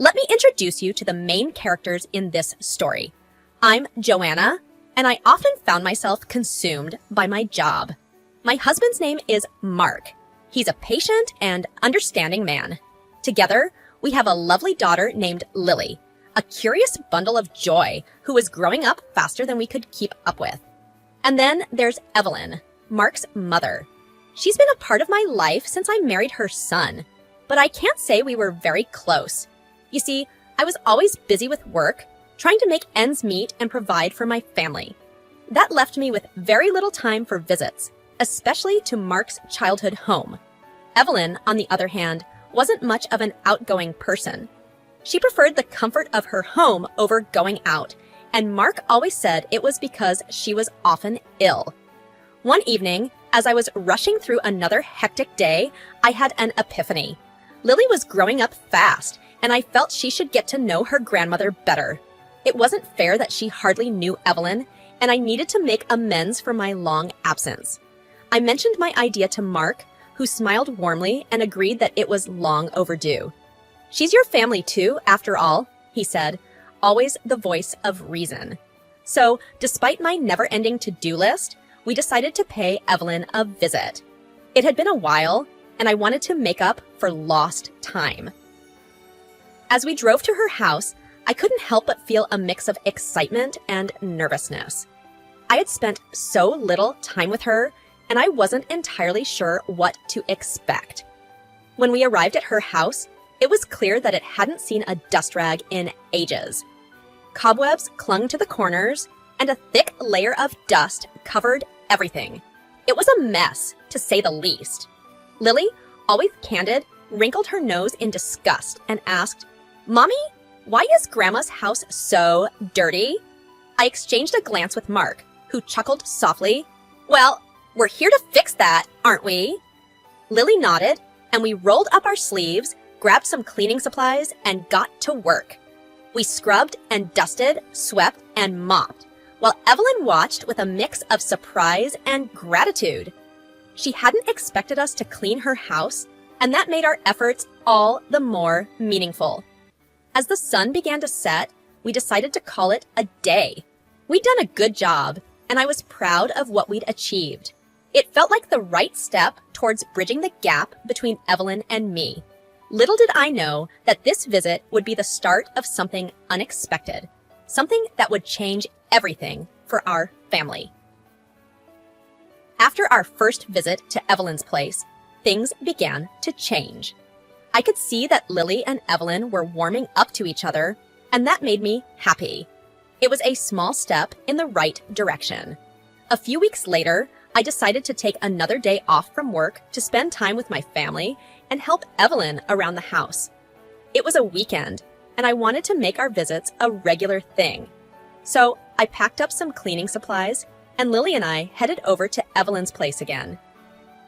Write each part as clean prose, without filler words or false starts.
Let me introduce you to the main characters in this story. I'm Joanna, and I often found myself consumed by my job. My husband's name is Mark. He's a patient and understanding man. Together, we have a lovely daughter named Lily, a curious bundle of joy who is growing up faster than we could keep up with. And then there's Evelyn, Mark's mother. She's been a part of my life since I married her son, but I can't say we were very close. You see, I was always busy with work, trying to make ends meet and provide for my family. That left me with very little time for visits, especially to Mark's childhood home. Evelyn, on the other hand, wasn't much of an outgoing person. She preferred the comfort of her home over going out, and Mark always said it was because she was often ill. One evening, as I was rushing through another hectic day, I had an epiphany. Lily was growing up fast, and I felt she should get to know her grandmother better. It wasn't fair that she hardly knew Evelyn, and I needed to make amends for my long absence. I mentioned my idea to Mark, who smiled warmly and agreed that it was long overdue. "She's your family too, after all," he said, always the voice of reason. So, despite my never-ending to-do list, we decided to pay Evelyn a visit. It had been a while, and I wanted to make up for lost time. As we drove to her house, I couldn't help but feel a mix of excitement and nervousness. I had spent so little time with her, and I wasn't entirely sure what to expect. When we arrived at her house, it was clear that it hadn't seen a dust rag in ages. Cobwebs clung to the corners, and a thick layer of dust covered everything. It was a mess, to say the least. Lily, always candid, wrinkled her nose in disgust and asked, "Mommy, why is Grandma's house so dirty?" I exchanged a glance with Mark, who chuckled softly. "Well, we're here to fix that, aren't we?" Lily nodded, and we rolled up our sleeves, grabbed some cleaning supplies, and got to work. We scrubbed and dusted, swept, and mopped, while Evelyn watched with a mix of surprise and gratitude. She hadn't expected us to clean her house, and that made our efforts all the more meaningful. As the sun began to set, we decided to call it a day. We'd done a good job, and I was proud of what we'd achieved. It felt like the right step towards bridging the gap between Evelyn and me. Little did I know that this visit would be the start of something unexpected, something that would change everything for our family. After our first visit to Evelyn's place, things began to change. I could see that Lily and Evelyn were warming up to each other, and that made me happy. It was a small step in the right direction. A few weeks later, I decided to take another day off from work to spend time with my family and help Evelyn around the house. It was a weekend, and I wanted to make our visits a regular thing. So I packed up some cleaning supplies, and Lily and I headed over to Evelyn's place again.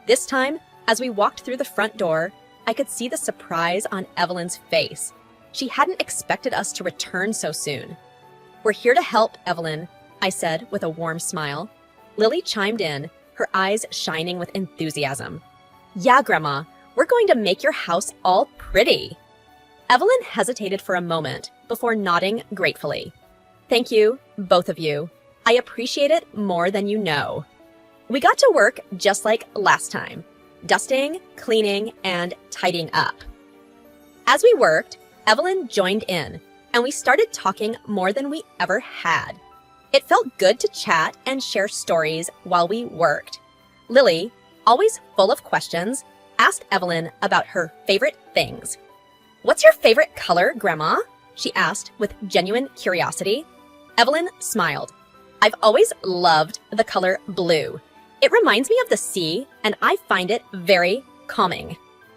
This time, as we walked through the front door, I could see the surprise on Evelyn's face. She hadn't expected us to return so soon. "We're here to help, Evelyn," I said with a warm smile. Lily chimed in, her eyes shining with enthusiasm. "Yeah, Grandma, we're going to make your house all pretty." Evelyn hesitated for a moment before nodding gratefully. "Thank you, both of you. I appreciate it more than you know." We got to work just like last time, dusting, cleaning, and tidying up. As we worked, Evelyn joined in, and we started talking more than we ever had. It felt good to chat and share stories while we worked. Lily, always full of questions, asked Evelyn about her favorite things. "What's your favorite color, Grandma?" she asked with genuine curiosity. Evelyn smiled. "I've always loved the color blue. It reminds me of the sea, and I find it very calming."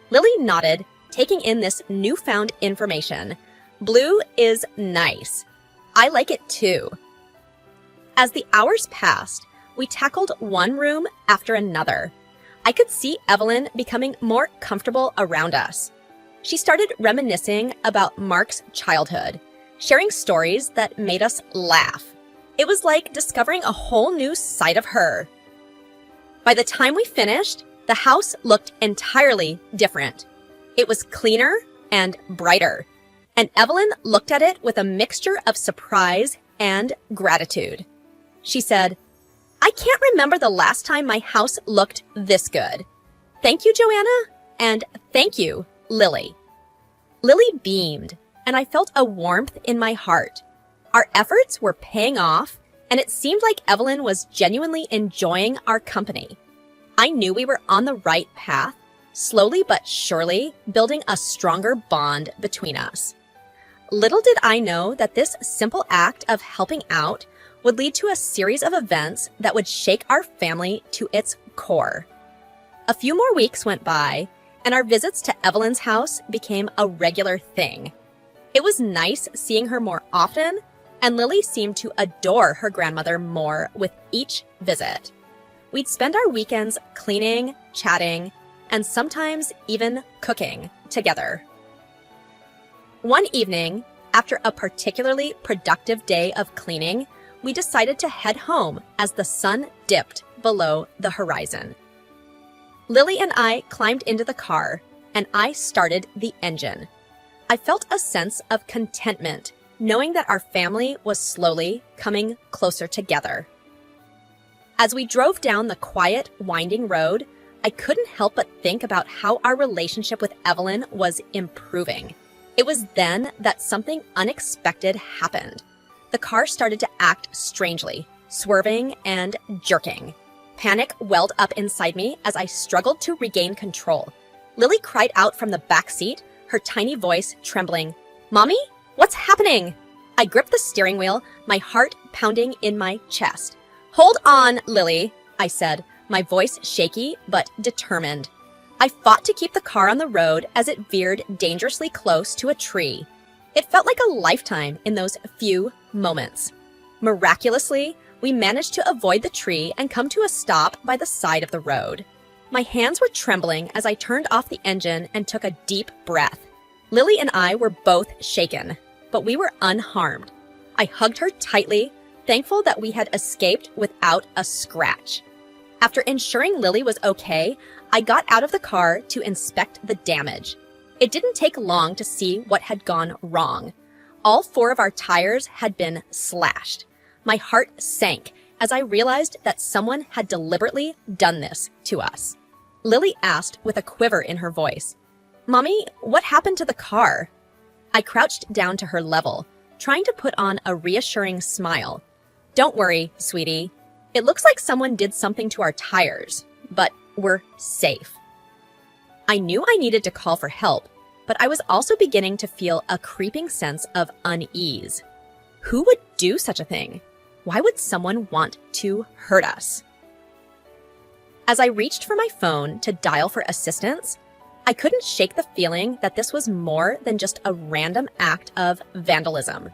Lily nodded, taking in this newfound information. "Blue is nice. I like it too." As the hours passed, we tackled one room after another. I could see Evelyn becoming more comfortable around us. She started reminiscing about Mark's childhood, sharing stories that made us laugh. It was like discovering a whole new side of her. By the time we finished, the house looked entirely different. It was cleaner and brighter, and Evelyn looked at it with a mixture of surprise and gratitude. She said, "I can't remember the last time my house looked this good. Thank you, Joanna, and thank you, Lily." Lily beamed, and I felt a warmth in my heart. Our efforts were paying off, and it seemed like Evelyn was genuinely enjoying our company. I knew we were on the right path, slowly but surely building a stronger bond between us. Little did I know that this simple act of helping out would lead to a series of events that would shake our family to its core. A few more weeks went by, and our visits to Evelyn's house became a regular thing. It was nice seeing her more often, and Lily seemed to adore her grandmother more with each visit. We'd spend our weekends cleaning, chatting, and sometimes even cooking together. One evening, after a particularly productive day of cleaning, we decided to head home as the sun dipped below the horizon. Lily and I climbed into the car, and I started the engine. I felt a sense of contentment, knowing that our family was slowly coming closer together. As we drove down the quiet, winding road, I couldn't help but think about how our relationship with Evelyn was improving. It was then that something unexpected happened. The car started to act strangely, swerving and jerking. Panic welled up inside me as I struggled to regain control. Lily cried out from the back seat, her tiny voice trembling, "Mommy, what's happening?" I gripped the steering wheel, my heart pounding in my chest. "Hold on, Lily," I said, my voice shaky but determined. I fought to keep the car on the road as it veered dangerously close to a tree. It felt like a lifetime in those few moments. Miraculously, we managed to avoid the tree and come to a stop by the side of the road. My hands were trembling as I turned off the engine and took a deep breath. Lily and I were both shaken, but we were unharmed. I hugged her tightly, thankful that we had escaped without a scratch. After ensuring Lily was okay, I got out of the car to inspect the damage. It didn't take long to see what had gone wrong. All 4 of our tires had been slashed. My heart sank as I realized that someone had deliberately done this to us. Lily asked with a quiver in her voice, "Mommy, what happened to the car?" I crouched down to her level, trying to put on a reassuring smile. "Don't worry, sweetie. It looks like someone did something to our tires, but we're safe." I knew I needed to call for help, but I was also beginning to feel a creeping sense of unease. Who would do such a thing? Why would someone want to hurt us? As I reached for my phone to dial for assistance, I couldn't shake the feeling that this was more than just a random act of vandalism.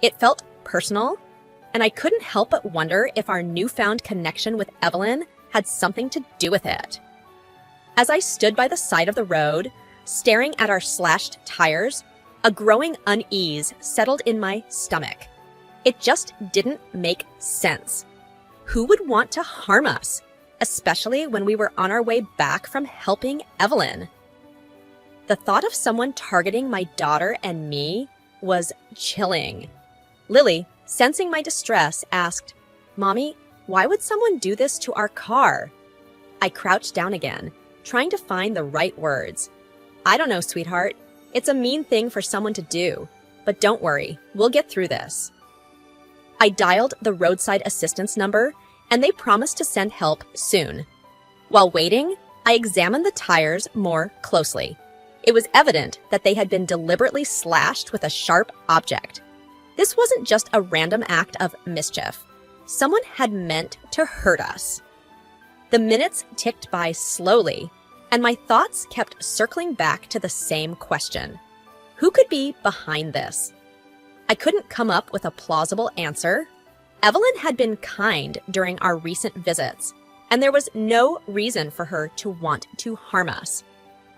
It felt personal, and I couldn't help but wonder if our newfound connection with Evelyn had something to do with it. As I stood by the side of the road, staring at our slashed tires, a growing unease settled in my stomach. It just didn't make sense. Who would want to harm us, especially when we were on our way back from helping Evelyn? The thought of someone targeting my daughter and me was chilling. Lily, sensing my distress, asked, "Mommy, why would someone do this to our car?" I crouched down again, trying to find the right words. "I don't know, sweetheart. It's a mean thing for someone to do, but don't worry, we'll get through this." I dialed the roadside assistance number, and they promised to send help soon. While waiting, I examined the tires more closely. It was evident that they had been deliberately slashed with a sharp object. This wasn't just a random act of mischief. Someone had meant to hurt us. The minutes ticked by slowly, and my thoughts kept circling back to the same question. Who could be behind this? I couldn't come up with a plausible answer. Evelyn had been kind during our recent visits, and there was no reason for her to want to harm us.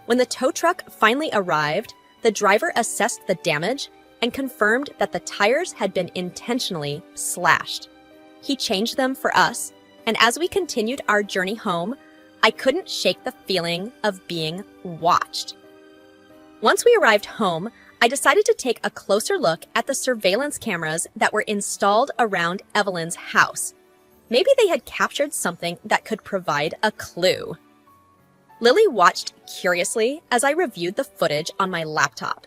When the tow truck finally arrived, the driver assessed the damage and confirmed that the tires had been intentionally slashed. He changed them for us, and as we continued our journey home, I couldn't shake the feeling of being watched. Once we arrived home, I decided to take a closer look at the surveillance cameras that were installed around Evelyn's house. Maybe they had captured something that could provide a clue. Lily watched curiously as I reviewed the footage on my laptop.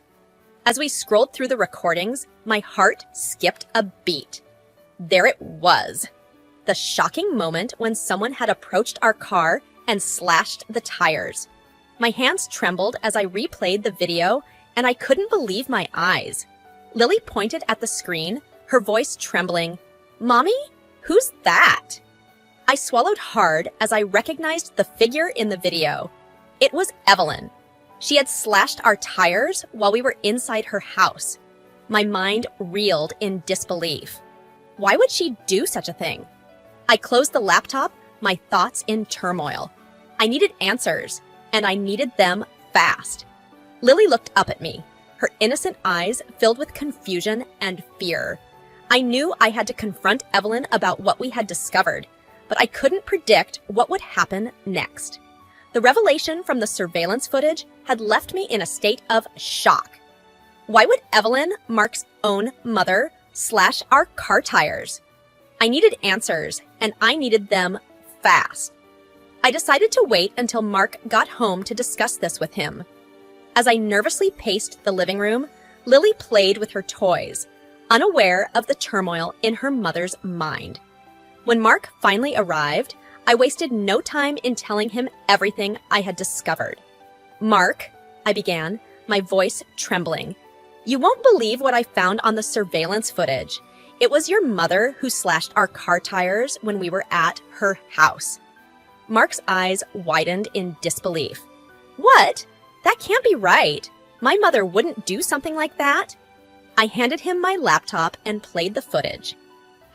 As we scrolled through the recordings, my heart skipped a beat. There it was. The shocking moment when someone had approached our car and slashed the tires. My hands trembled as I replayed the video, and I couldn't believe my eyes. Lily pointed at the screen, her voice trembling. "Mommy, who's that?" I swallowed hard as I recognized the figure in the video. It was Evelyn. She had slashed our tires while we were inside her house. My mind reeled in disbelief. Why would she do such a thing? I closed the laptop, my thoughts in turmoil. I needed answers, and I needed them fast. Lily looked up at me, her innocent eyes filled with confusion and fear. I knew I had to confront Evelyn about what we had discovered, but I couldn't predict what would happen next. The revelation from the surveillance footage had left me in a state of shock. Why would Evelyn, Mark's own mother, slash our car tires? I needed answers, and I needed them fast. I decided to wait until Mark got home to discuss this with him. As I nervously paced the living room, Lily played with her toys, unaware of the turmoil in her mother's mind. When Mark finally arrived, I wasted no time in telling him everything I had discovered. "Mark," I began, my voice trembling, "you won't believe what I found on the surveillance footage. It was your mother who slashed our car tires when we were at her house." Mark's eyes widened in disbelief. "What? That can't be right. My mother wouldn't do something like that." I handed him my laptop and played the footage.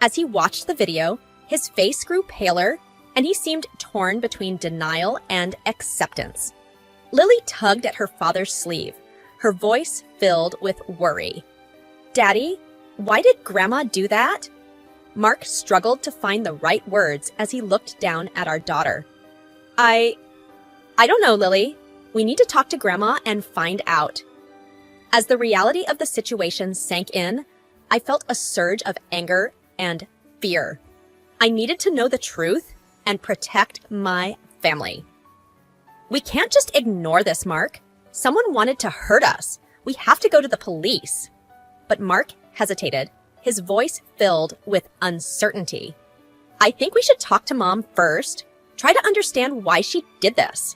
As he watched the video, his face grew paler, and he seemed torn between denial and acceptance. Lily tugged at her father's sleeve, her voice filled with worry. "Daddy, why did Grandma do that?" Mark struggled to find the right words as he looked down at our daughter. I don't know, Lily. We need to talk to Grandma and find out." As the reality of the situation sank in, I felt a surge of anger and fear. I needed to know the truth and protect my family. "We can't just ignore this, Mark. Someone wanted to hurt us. We have to go to the police." But Mark hesitated, his voice filled with uncertainty. "I think we should talk to Mom first. Try to understand why she did this."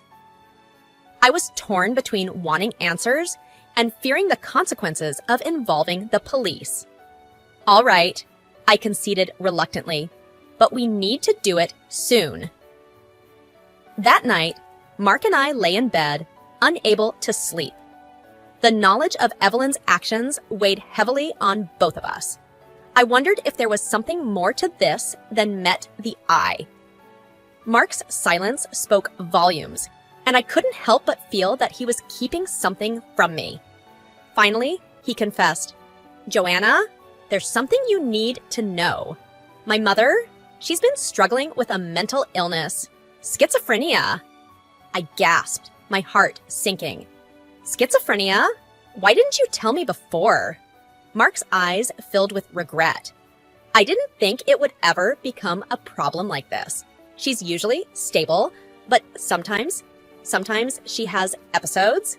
I was torn between wanting answers and fearing the consequences of involving the police. "All right," I conceded reluctantly, "but we need to do it soon." That night, Mark and I lay in bed, unable to sleep. The knowledge of Evelyn's actions weighed heavily on both of us. I wondered if there was something more to this than met the eye. Mark's silence spoke volumes, and I couldn't help but feel that he was keeping something from me. Finally, he confessed, "Joanna, there's something you need to know. My mother, she's been struggling with a mental illness, schizophrenia." I gasped, my heart sinking. "Schizophrenia? Why didn't you tell me before?" Mark's eyes filled with regret. "I didn't think it would ever become a problem like this. She's usually stable, but sometimes she has episodes."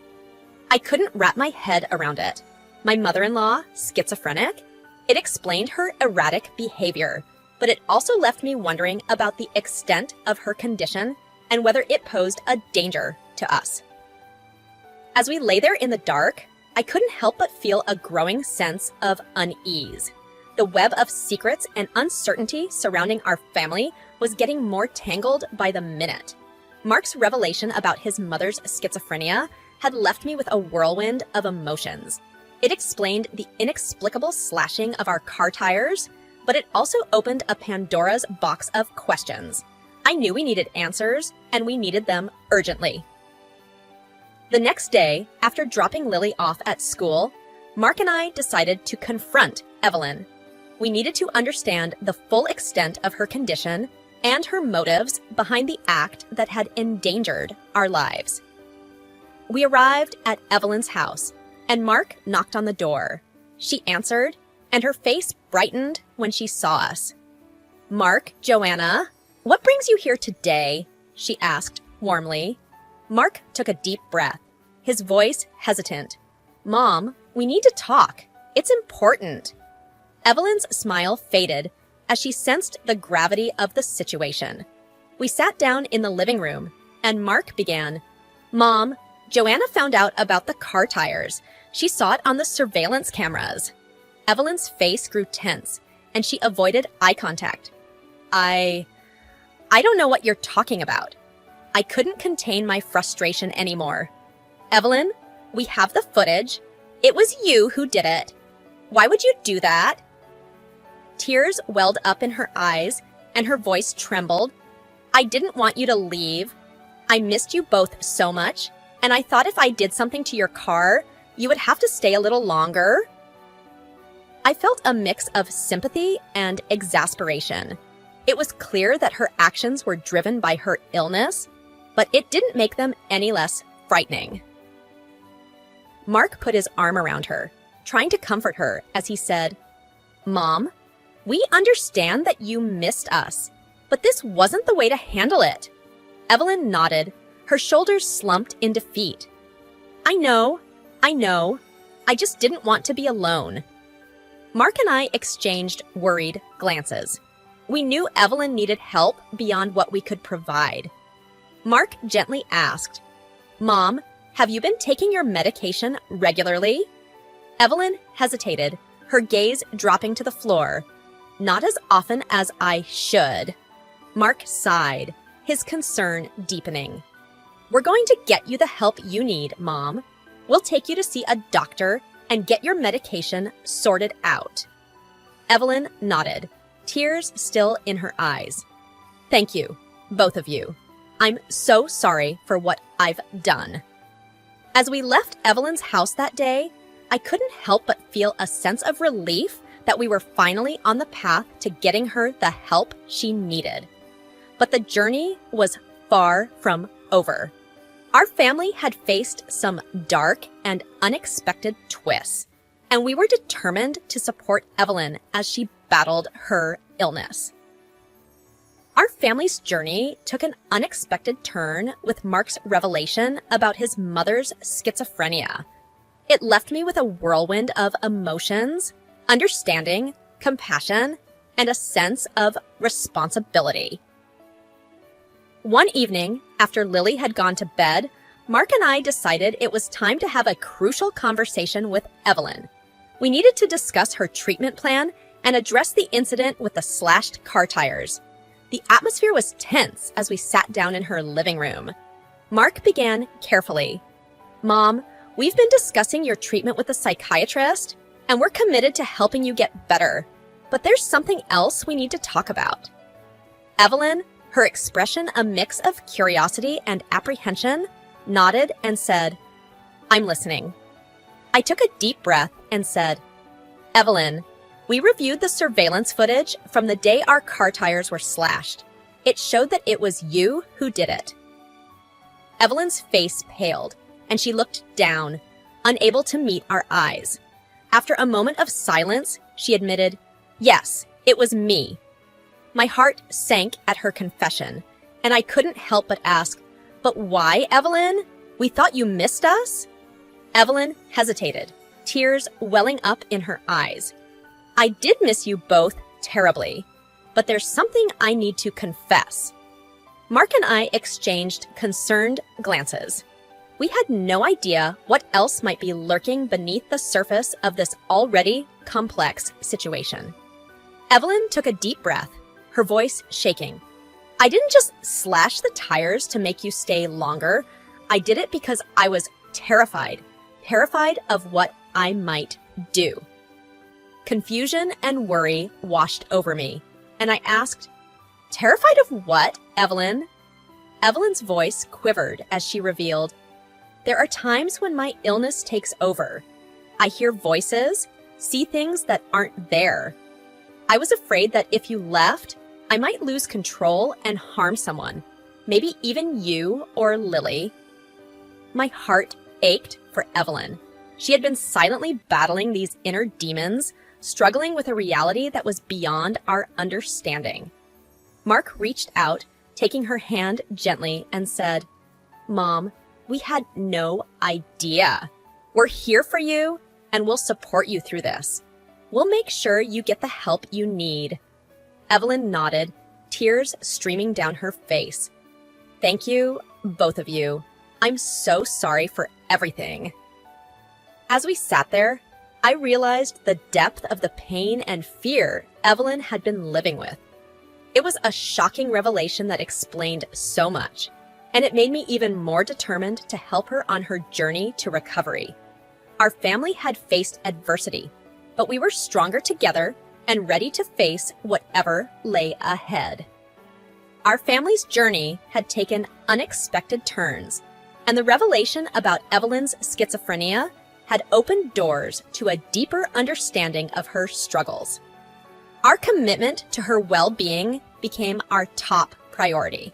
I couldn't wrap my head around it. My mother-in-law, schizophrenic? It explained her erratic behavior, but it also left me wondering about the extent of her condition and whether it posed a danger to us. As we lay there in the dark, I couldn't help but feel a growing sense of unease. The web of secrets and uncertainty surrounding our family was getting more tangled by the minute. Mark's revelation about his mother's schizophrenia had left me with a whirlwind of emotions. It explained the inexplicable slashing of our car tires, but it also opened a Pandora's box of questions. I knew we needed answers, and we needed them urgently. The next day, after dropping Lily off at school, Mark and I decided to confront Evelyn. We needed to understand the full extent of her condition and her motives behind the act that had endangered our lives. We arrived at Evelyn's house, and Mark knocked on the door. She answered, and her face brightened when she saw us. "Mark, Joanna, what brings you here today?" she asked warmly. Mark took a deep breath, his voice hesitant. "Mom, we need to talk. It's important." Evelyn's smile faded as she sensed the gravity of the situation. We sat down in the living room, and Mark began, "Mom, Joanna found out about the car tires. She saw it on the surveillance cameras." Evelyn's face grew tense, and she avoided eye contact. I don't know what you're talking about." I couldn't contain my frustration anymore. "Evelyn, we have the footage. It was you who did it. Why would you do that?" Tears welled up in her eyes, and her voice trembled. "I didn't want you to leave. I missed you both so much, and I thought if I did something to your car, you would have to stay a little longer." I felt a mix of sympathy and exasperation. It was clear that her actions were driven by her illness, but it didn't make them any less frightening. Mark put his arm around her, trying to comfort her as he said, "Mom, we understand that you missed us, but this wasn't the way to handle it." Evelyn nodded, her shoulders slumped in defeat. I know. I just didn't want to be alone." Mark and I exchanged worried glances. We knew Evelyn needed help beyond what we could provide. Mark gently asked, "Mom, have you been taking your medication regularly?" Evelyn hesitated, her gaze dropping to the floor. "Not as often as I should." Mark sighed, his concern deepening. "We're going to get you the help you need, Mom. We'll take you to see a doctor and get your medication sorted out." Evelyn nodded, tears still in her eyes. "Thank you, both of you. I'm so sorry for what I've done." As we left Evelyn's house that day, I couldn't help but feel a sense of relief that we were finally on the path to getting her the help she needed. But the journey was far from over. Our family had faced some dark and unexpected twists, and we were determined to support Evelyn as she battled her illness. Our family's journey took an unexpected turn with Mark's revelation about his mother's schizophrenia. It left me with a whirlwind of emotions, understanding, compassion, and a sense of responsibility. One evening, after Lily had gone to bed, Mark and I decided it was time to have a crucial conversation with Evelyn. We needed to discuss her treatment plan and address the incident with the slashed car tires. The atmosphere was tense as we sat down in her living room. Mark began carefully. "Mom, we've been discussing your treatment with a psychiatrist, and we're committed to helping you get better. But there's something else we need to talk about." Evelyn, her expression a mix of curiosity and apprehension, nodded and said, "I'm listening." I took a deep breath and said, "Evelyn, we reviewed the surveillance footage from the day our car tires were slashed. It showed that it was you who did it." Evelyn's face paled, and she looked down, unable to meet our eyes. After a moment of silence, she admitted, "Yes, it was me." My heart sank at her confession, and I couldn't help but ask, "But why, Evelyn? We thought you missed us?" Evelyn hesitated, tears welling up in her eyes. "I did miss you both terribly, but there's something I need to confess." Mark and I exchanged concerned glances. We had no idea what else might be lurking beneath the surface of this already complex situation. Evelyn took a deep breath, her voice shaking. "I didn't just slash the tires to make you stay longer. I did it because I was terrified of what I might do." Confusion and worry washed over me, and I asked, "Terrified of what, Evelyn?" Evelyn's voice quivered as she revealed, "There are times when my illness takes over. I hear voices, see things that aren't there. I was afraid that if you left, I might lose control and harm someone, maybe even you or Lily." My heart ached for Evelyn. She had been silently battling these inner demons, struggling with a reality that was beyond our understanding. Mark reached out, taking her hand gently, and said, "Mom, we had no idea. We're here for you, and we'll support you through this. We'll make sure you get the help you need." Evelyn nodded, tears streaming down her face. "Thank you, both of you. I'm so sorry for everything." As we sat there, I realized the depth of the pain and fear Evelyn had been living with. It was a shocking revelation that explained so much, and it made me even more determined to help her on her journey to recovery. Our family had faced adversity, but we were stronger together and ready to face whatever lay ahead. Our family's journey had taken unexpected turns, and the revelation about Evelyn's schizophrenia had opened doors to a deeper understanding of her struggles. Our commitment to her well-being became our top priority.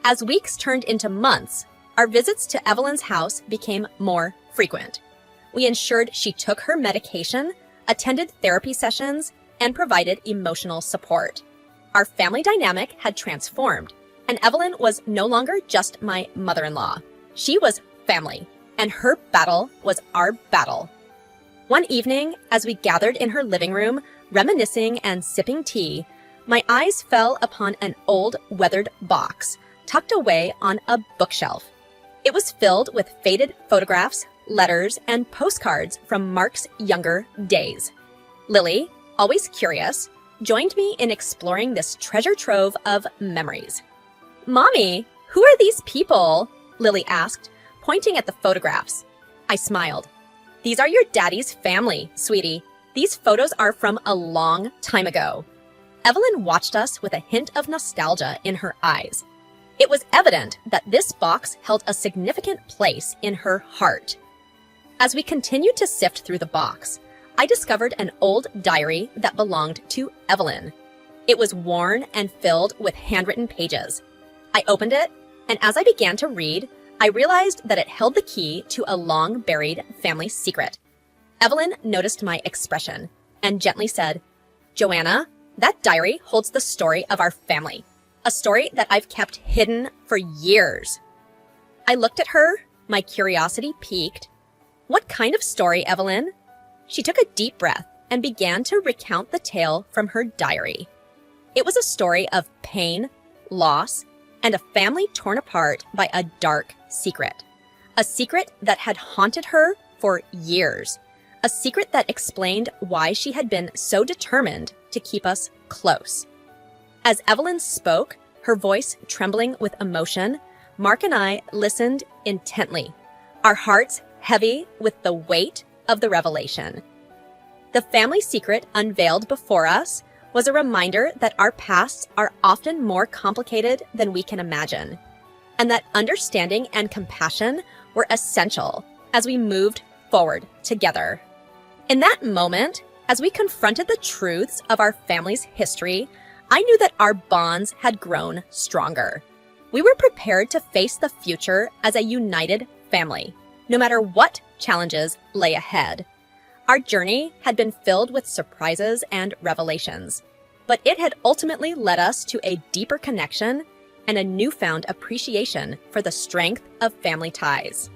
As weeks turned into months, our visits to Evelyn's house became more frequent. We ensured she took her medication, attended therapy sessions, and provided emotional support. Our family dynamic had transformed, and Evelyn was no longer just my mother-in-law. She was family, and her battle was our battle. One evening, as we gathered in her living room, reminiscing and sipping tea, my eyes fell upon an old, weathered box tucked away on a bookshelf. It was filled with faded photographs, letters, and postcards from Mark's younger days. Lily, always curious, joined me in exploring this treasure trove of memories. "Mommy, who are these people?" Lily asked, pointing at the photographs. I smiled. "These are your daddy's family, sweetie. These photos are from a long time ago." Evelyn watched us with a hint of nostalgia in her eyes. It was evident that this box held a significant place in her heart. As we continued to sift through the box, I discovered an old diary that belonged to Evelyn. It was worn and filled with handwritten pages. I opened it, and as I began to read, I realized that it held the key to a long-buried family secret. Evelyn noticed my expression and gently said, "Joanna, that diary holds the story of our family, a story that I've kept hidden for years." I looked at her, my curiosity piqued. "What kind of story, Evelyn?" She took a deep breath and began to recount the tale from her diary. It was a story of pain, loss, and a family torn apart by a dark secret. A secret that had haunted her for years. A secret that explained why she had been so determined to keep us close. As Evelyn spoke, her voice trembling with emotion, Mark and I listened intently, our hearts heavy with the weight of the revelation. The family secret unveiled before us was a reminder that our pasts are often more complicated than we can imagine, and that understanding and compassion were essential as we moved forward together. In that moment, as we confronted the truths of our family's history, I knew that our bonds had grown stronger. We were prepared to face the future as a united family, no matter what challenges lay ahead. Our journey had been filled with surprises and revelations, but it had ultimately led us to a deeper connection and a newfound appreciation for the strength of family ties.